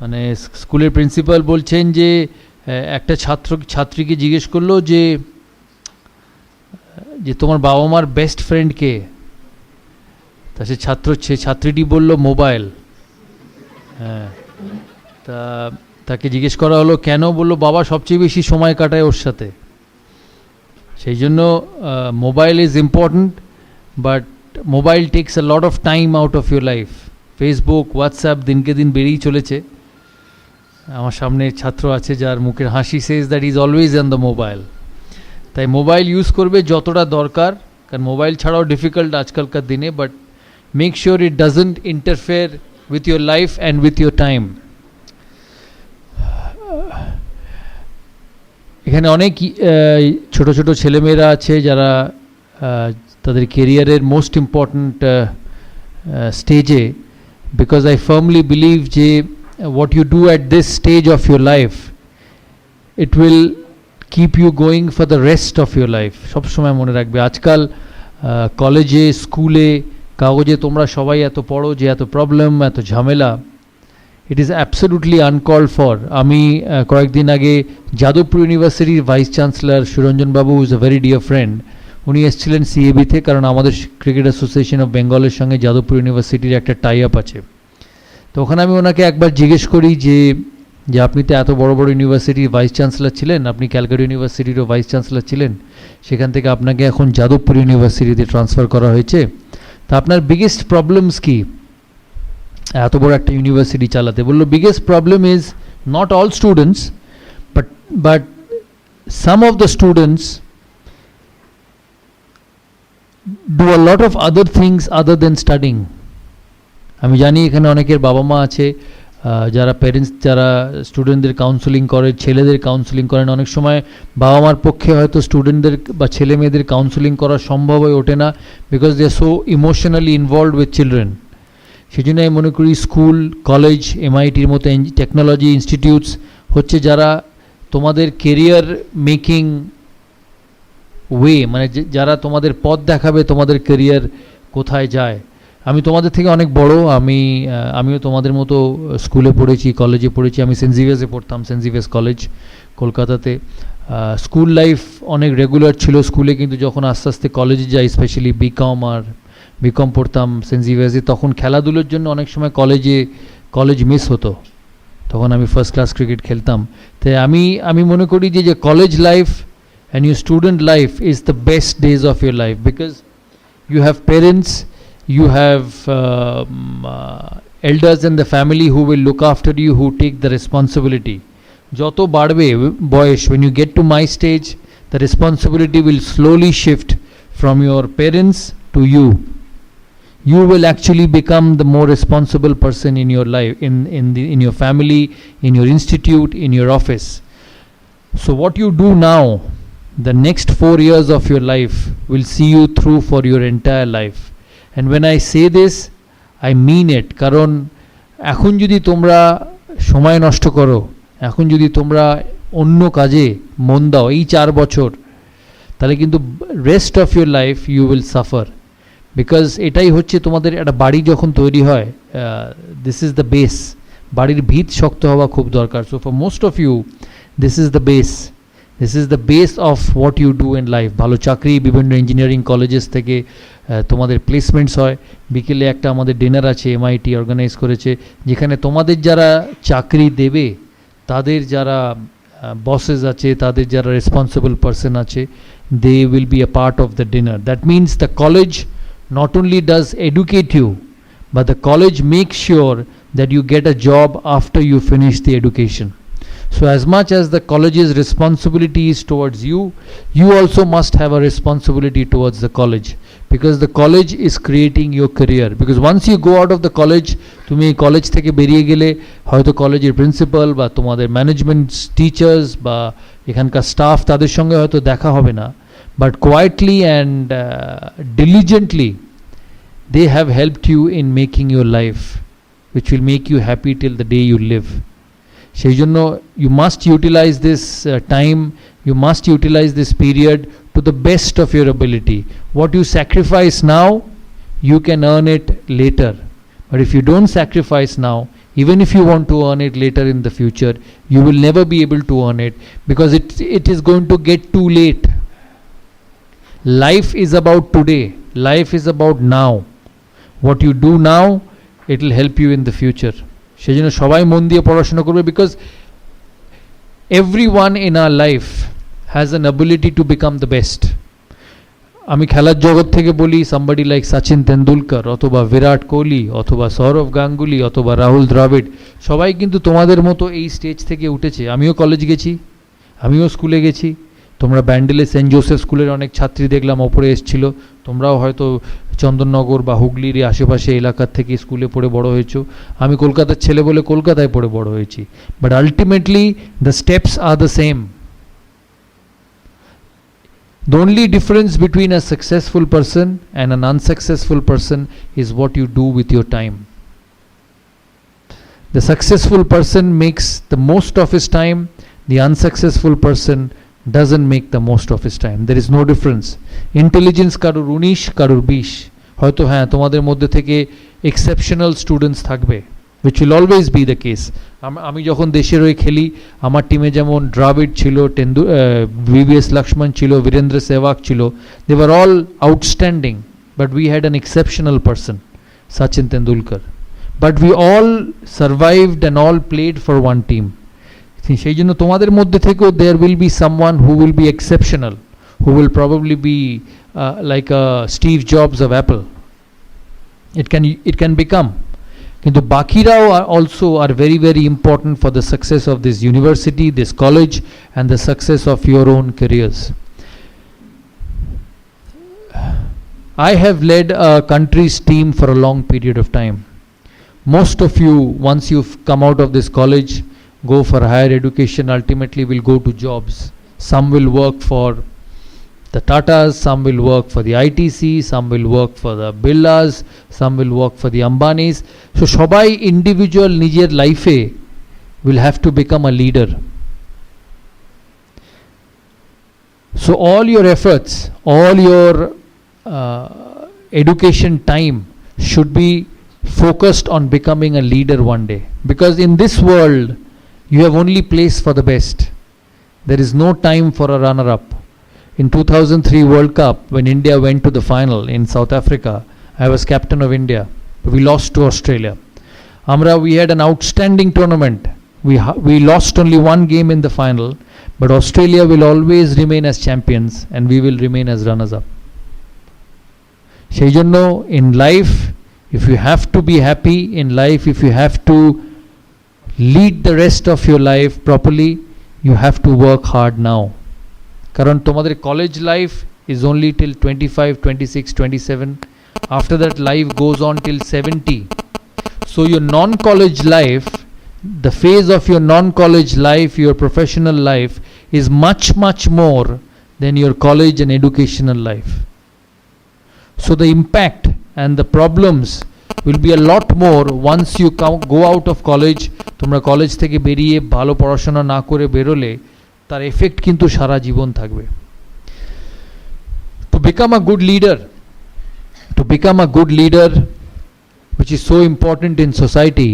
মানে স্কুলের প্রিন্সিপাল বলছেন যে একটা ছাত্রীকে জিজ্ঞেস করলো যে তোমার বাবা মার বেস্ট ফ্রেন্ড কে? তা সে ছাত্রীটি বলল মোবাইল। হ্যাঁ, তাকে জিজ্ঞেস করা হলো কেন? বললো বাবা সবচেয়ে বেশি সময় কাটায় ওর সাথে। সেই জন্য mobile is important, but mobile takes a lot of time out of your life. Facebook, WhatsApp দিনকে দিন বেড়েই চলেছে। আমার সামনে ছাত্র আছে যার মুখের হাসি says that is always on the mobile. তাই মোবাইল ইউজ করবে যতটা দরকার, কারণ মোবাইল ছাড়াও ডিফিকাল্ট আজকালকার দিনে, but make sure it doesn't interfere with your life and with your time. এখানে অনেক ছোট ছোট ছেলেমেয়েরা আছে যারা তাদের কেরিয়ারের মোস্ট ইম্পর্ট্যান্ট স্টেজে, বিকজ আই ফার্মলি বিলিভ যে what you do at this stage of your life, it will keep you going for the rest of your life. সব সময় মনে রাখবে, আজকাল কলেজে, স্কুলে, কাগজে তোমরা সবাই এত পড়ো যে এত প্রবলেম, এত ঝামেলা, it is absolutely uncalled for. আমি কয়েকদিন আগে যাদবপুর ইউনিভার্সিটির vice chancellor Suranjan Babu is a very dear friend, উনি এসেছিলেন সিএবিতে, কারণ আমাদের ক্রিকেট অ্যাসোসিয়েশন অফ বেঙ্গলের সঙ্গে যাদবপুর ইউনিভার্সিটির একটা টাই আপ আছে। তো ওখানে আমি ওনাকে একবার জিজ্ঞেস করি যে আপনি তো এত বড় বড় ইউনিভার্সিটির ভাইস চ্যান্সেলর ছিলেন, আপনি ক্যালকাটা ইউনিভার্সিটিরও ভাইস চ্যান্সেলর ছিলেন, সেখান থেকে আপনাকে এখন যাদবপুর ইউনিভার্সিটিতে ট্রান্সফার করা হয়েছে, তা আপনার বিগেস্ট প্রবলেমস কি এত বড় একটা ইউনিভার্সিটি চালাতে? বললো biggest problem is not all students, but some of the students do a lot of other things other than studying. আমি জানি এখানে অনেকের বাবা মা আছে যারা প্যারেন্টস, যারা স্টুডেন্টদের কাউন্সেলিং করে, ছেলেদের কাউন্সেলিং করেন। অনেক সময় বাবা মার পক্ষে হয়তো স্টুডেন্টদের বা ছেলে মেয়েদের কাউন্সেলিং করা সম্ভব হয়ে ওঠে না, because they are so emotionally involved with children. সেই জন্য আমি মনে করি স্কুল, কলেজ, এমআইটির মতো টেকনোলজি ইনস্টিটিউটস হচ্ছে যারা তোমাদের কেরিয়ার মেকিং ওয়ে, মানে যারা তোমাদের পথ দেখাবে তোমাদের কেরিয়ার কোথায় যায়। আমি তোমাদের থেকে অনেক বড়, আমিও তোমাদের মতো স্কুলে পড়েছি, কলেজে পড়েছি। আমি সেন্ট জেভিয়ার্সে পড়তাম, সেন্ট জেভিয়ার্স কলেজ কলকাতাতে। স্কুল লাইফ অনেক রেগুলার ছিল স্কুলে, কিন্তু যখন আস্তে আস্তে কলেজে যাই, স্পেশালি বিকম পড়তাম সেন্ট জেভিয়ার্সে, তখন খেলাধুলোর জন্য অনেক সময় কলেজ মিস হতো। তখন আমি ফার্স্ট ক্লাস ক্রিকেট খেলতাম। তাই আমি মনে করি যে college life and your student life is the best days of your life, because you have parents, you have elders in the family who will look after you, who take the responsibility. যত বাড়বে বয়স, when you get to my stage, the responsibility will slowly shift from your parents to you. You will actually become the more responsible person in your life, in your family, in your institute, in your office. So what you do now, the next 4 years of your life will see you through for your entire life. And when I say this, I mean it, কারণ এখন যদি তোমরা সময় নষ্ট করো, এখন যদি তোমরা অন্য কাজে মন দাও এই 4 বছর, তাহলে কিন্তু rest of your life you will suffer. Because এটাই হচ্ছে তোমাদের একটা বাড়ি যখন তৈরি হয়, দিস ইজ দ্য বেস। বাড়ির ভিত শক্ত হওয়া খুব দরকার। So for most of you this is the base, this is the base of what you do in life. ভালো চাকরি, বিভিন্ন ইঞ্জিনিয়ারিং কলেজেস থেকে তোমাদের প্লেসমেন্টস হয়। বিকেলে একটা আমাদের ডিনার আছে, এমআইটি অর্গানাইজ করেছে, যেখানে তোমাদের যারা চাকরি দেবে, তাদের যারা বসেস আছে, তাদের যারা রেসপন্সিবল পারসন আছে, they will be a part of the dinner. That means the college not only does educate you, but the college makes sure that you get a job after you finish the education. So as much as the college's responsibility is towards you, you also must have a responsibility towards the college, because the college is creating your career. Because once you go out of the college, তুমি college থেকে বেরিয়ে গেলে হয়তো কলেজের principal বা তোমাদের management teachers বা এখানকার স্টাফ, তাদের সঙ্গে হয়তো দেখা হবে না, but quietly and diligently they have helped you in making your life, which will make you happy till the day you live. সেই জন্য you must utilize this time, you must utilize this period to the best of your ability. What you sacrifice now, you can earn it later, But if you don't sacrifice now, even if you want to earn it later in the future, you will never be able to earn it, because it is going to get too late. Life is about today. Life is about now. What you do now, it will help you in the future. সেজন্য সবাই মন দিয়ে পড়াশোনা করবে, because everyone in our life has an ability to become the best. আমি খেলার জগৎ থেকে বলি, somebody like সচিন তেন্ডুলকর অথবা বিরাট কোহলি অথবা সৌরভ গাঙ্গুলি অথবা রাহুল দ্রাবিড়, সবাই কিন্তু তোমাদের মতো এই স্টেজ থেকে উঠেছে. আমিও কলেজ গেছি, আমিও স্কুলে গেছি. তোমরা ব্যান্ডেলে সেন্ট জোসেফ স্কুলের অনেক ছাত্রী দেখলাম ওপরে এসেছিল. তোমরাও হয়তো চন্দননগর বা হুগলির আশেপাশে এলাকার থেকে স্কুলে পড়ে বড় হয়েছো. আমি কলকাতার ছেলে বলে কলকাতায় পড়ে বড় হয়েছি. But ultimately the steps are the same. The only difference between a successful person and an unsuccessful person is what you do with your time. The successful person makes the most of his time. The unsuccessful person doesn't make the most of his time. There is no difference. Intelligence karur 19 karur 20. হয়তো হ্যাঁ তোমাদের মধ্যে থেকে exceptional students থাকবে, which will always be the case. আমি যখন দেশের হয়ে খেলি, আমার টিমে যেমন দ্রাবিড় ছিল, VVS লক্ষ্মণ ছিল, বীরেন্দ্র সেহবাগ ছিল. They were all outstanding, but we had an exceptional person, Sachin Tendulkar. But we all survived and all played for one team. সেই জন্য তোমাদের মধ্যে থেকেও there will be someone who will be exceptional, who will probably be like a Steve Jobs of Apple. It can become. কিন্তু বাকিরাও also are very very important for the success of this university, this college, and the success of your own careers. I have led a country's team for a long period of time. Most of you, once you've come out of this college, go for higher education, ultimately will go to jobs. Some will work for the Tatas, some will work for the ITC, some will work for the Birlas, some will work for the Ambanis. So সবাই individual নিজের লাইফে will have to become a leader. So all your efforts, all your education time should be focused on becoming a leader one day, because in this world you have only place for the best. There is no time for a runner-up. In 2003 World Cup, when India went to the final in South Africa, I was captain of India. We lost to Australia. We had an outstanding tournament. We lost only one game in the final, but Australia will always remain as champions and we will remain as runners-up. সেই জন্য in life, if you have to be happy in life, if you have to lead the rest of your life properly, you have to work hard now. কারণ তোমাদের college life is only till 25, 26, 27. After that life goes on till 70. So your non-college life, the phase of your non-college life, your professional life is much much more than your college and educational life. So the impact and the problems will be a lot more once you go out of college. তোমরা college থেকে বেরিয়ে ভালো পড়াশোনা না করে বেরোলে তার effect কিন্তু সারা জীবন থাকবে. To become a good leader, which is so important in society,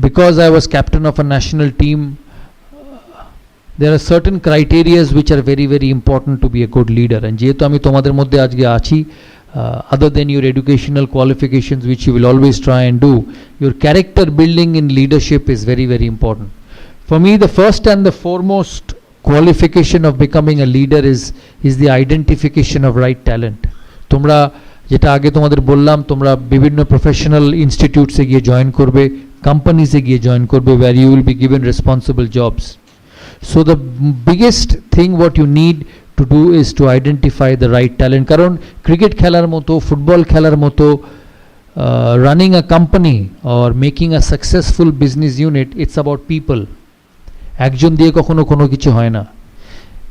because I was captain of a national team, there are certain criteria which are very very important to be a good leader. And যেহেতু আমি তোমাদের মধ্যে আজকে আছি, other than your educational qualifications, which you will always try and do, your character building in leadership is very very important. For me, the first and the foremost qualification of becoming a leader is the identification of right talent. তোমরা যেটা আগে তোমাদের বললাম, তোমরা বিভিন্ন professional ইনস্টিটিউটসে গিয়ে join করবে, কোম্পানিজে গিয়ে জয়েন করবে, where you will be given responsible jobs. So the biggest thing what you need to do is to identify the right talent. কারণ ক্রিকেট খেলার মতো, ফুটবল খেলার মতো, running a company or making a successful business unit, it's about people. একজন দিয়ে কখনো কোনো কিছু হয় না.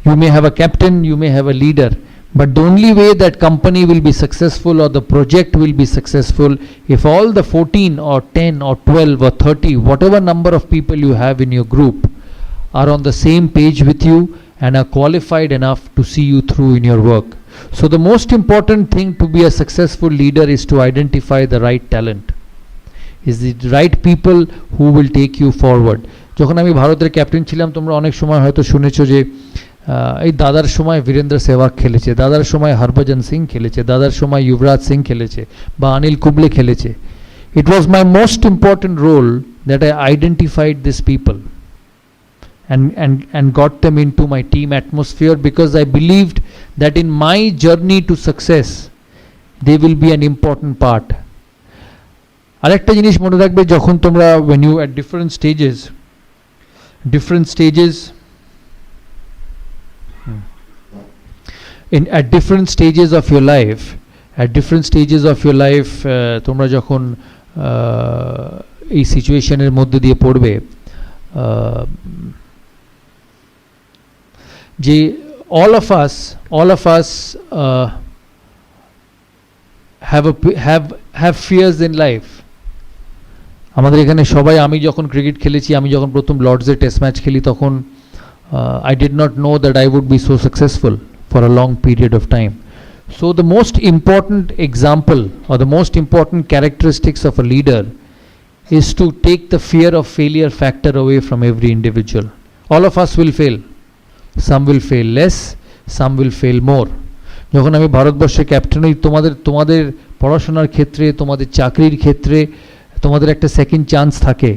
You may have a captain, you may have a leader, but the only way that company will be successful or the project will be successful if all the 14 or 10 or 12 or 30, whatever number of people you have in your group, are on the same page with you and are qualified enough to see you through in your work. So the most important thing to be a successful leader is to identify the right talent, is the right people who will take you forward. যখন আমি ভারতের captain ছিলাম, তোমরা অনেক সময় হয়তো শুনেছো যে এই দাদার সময় বীরেন্দ্র সেহবাগ খেলেছে, দাদার সময় হরভজন সিং খেলেছে, দাদার সময় যুবরাজ সিং খেলেছে, বা অনিল কুম্বলে খেলেছে. It was my most important role that I identified these people and got them into my team atmosphere, because I believed that in my journey to success they will be an important part. আরেকটা জিনিস মনে রাখবে, যখন তোমরা when you at different stages at different stages of your life তোমরা যখন এই সিচুয়েশনের মধ্যে দিয়ে পড়বে, যে all of us have fears in life. আমাদের এখানে সবাই, আমি যখন ক্রিকেট খেলেছি, আমি যখন প্রথম লর্ডসে টেস্ট ম্যাচ খেলি, তখন I did not know that I would be so successful for a long period of time. So the most important example or the most important characteristics of a leader is to take the fear of failure factor away from every individual. All of us will fail. Some will fail less, some will fail more. যখন আমি ভারতবর্ষের captain হই, তোমাদের পড়াশোনার ক্ষেত্রে, তোমাদের চাকরির ক্ষেত্রে তোমাদের একটা সেকেন্ড চান্স থাকে.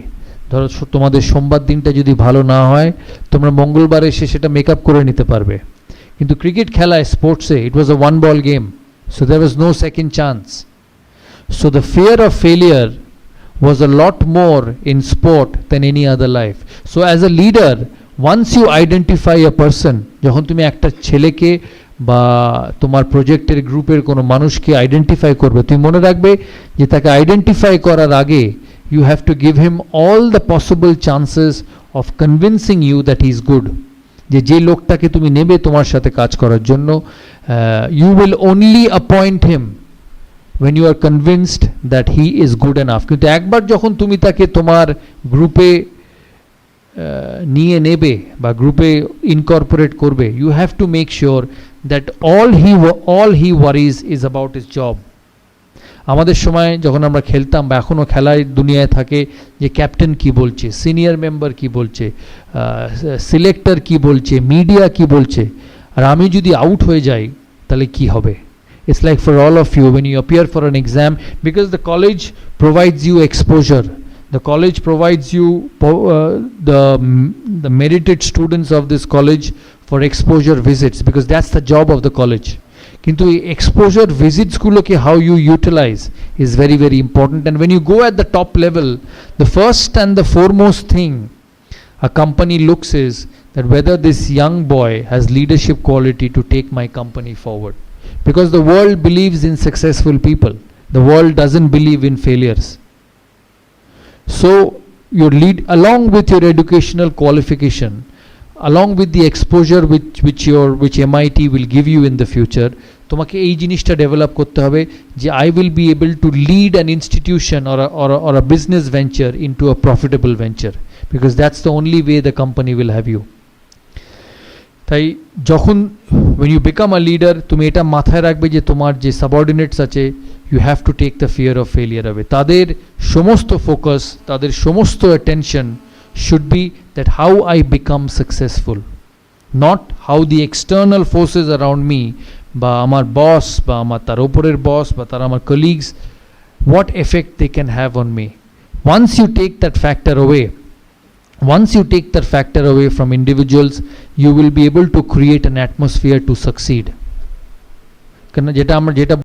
ধরো তোমাদের সোমবার দিনটা যদি ভালো না হয়, তোমরা মঙ্গলবার এসে সেটা মেকআপ করে নিতে পারবে. কিন্তু ক্রিকেট খেলায়, স্পোর্টসে, it was a one ball game, so there was no second chance. So the fear of failure was a lot more in sport than any other life. So as a leader, once you identify a person, যখন তুমি একটা ছেলেকে বা তোমার প্রজেক্টের গ্রুপের কোনো মানুষকে আইডেন্টিফাই করবে, তুমি মনে রাখবে যে তাকে আইডেন্টিফাই করার আগে you have to give him all the possible chances of convincing you that he is good. যে লোকটাকে তুমি নেবে তোমার সাথে কাজ করার জন্য, you will only appoint him when you are convinced that he is good enough. কিন্তু একবার যখন তুমি তাকে তোমার গ্রুপে নিয়ে নেবে বা গ্রুপে ইনকর্পোরেট করবে, you have to make sure that all he worries is about his job. আমাদের সময় যখন আমরা খেলতাম, বা এখনও খেলার দুনিয়ায় থাকে, যে ক্যাপ্টেন কি বলছে, সিনিয়র মেম্বার কি বলছে, সিলেক্টর কি বলছে, মিডিয়া কি বলছে, আর আমি যদি আউট হয়ে যাই তাহলে কি হবে? It's like for all of you when you appear for an exam, because the college provides you exposure, the college provides you the merited students of this college for exposure visits, because that's the job of the college. কিন্তু এই exposure visits গুলোকে how you utilize is very very important. And when you go at the top level, the first and the foremost thing a company looks is that whether this young boy has leadership quality to take my company forward. Because the world believes in successful people, the world doesn't believe in failures. So your lead, along with your educational qualification, along with the exposure which MIT will give you in the future, তোমাকে এই জিনিসটা develop করতে হবে যে I will be able to lead an institution or a business venture into a profitable venture, because that's the only way the company will have you. তাই যখন when you become a leader, তুমি এটা মাথায় রাখবে যে তোমার যে সাবঅর্ডিনেটস আছে, you have to take the fear of failure away. তাদের সমস্ত ফোকাস, তাদের সমস্ত attention should be that how I become successful, not how the external forces around me, বা আমার বস, বা আমার তার উপরের বস, বা তার আমার colleagues, what effect they can have on me. Once you take that factor away from individuals, you will be able to create an atmosphere to succeed. কারণ যেটা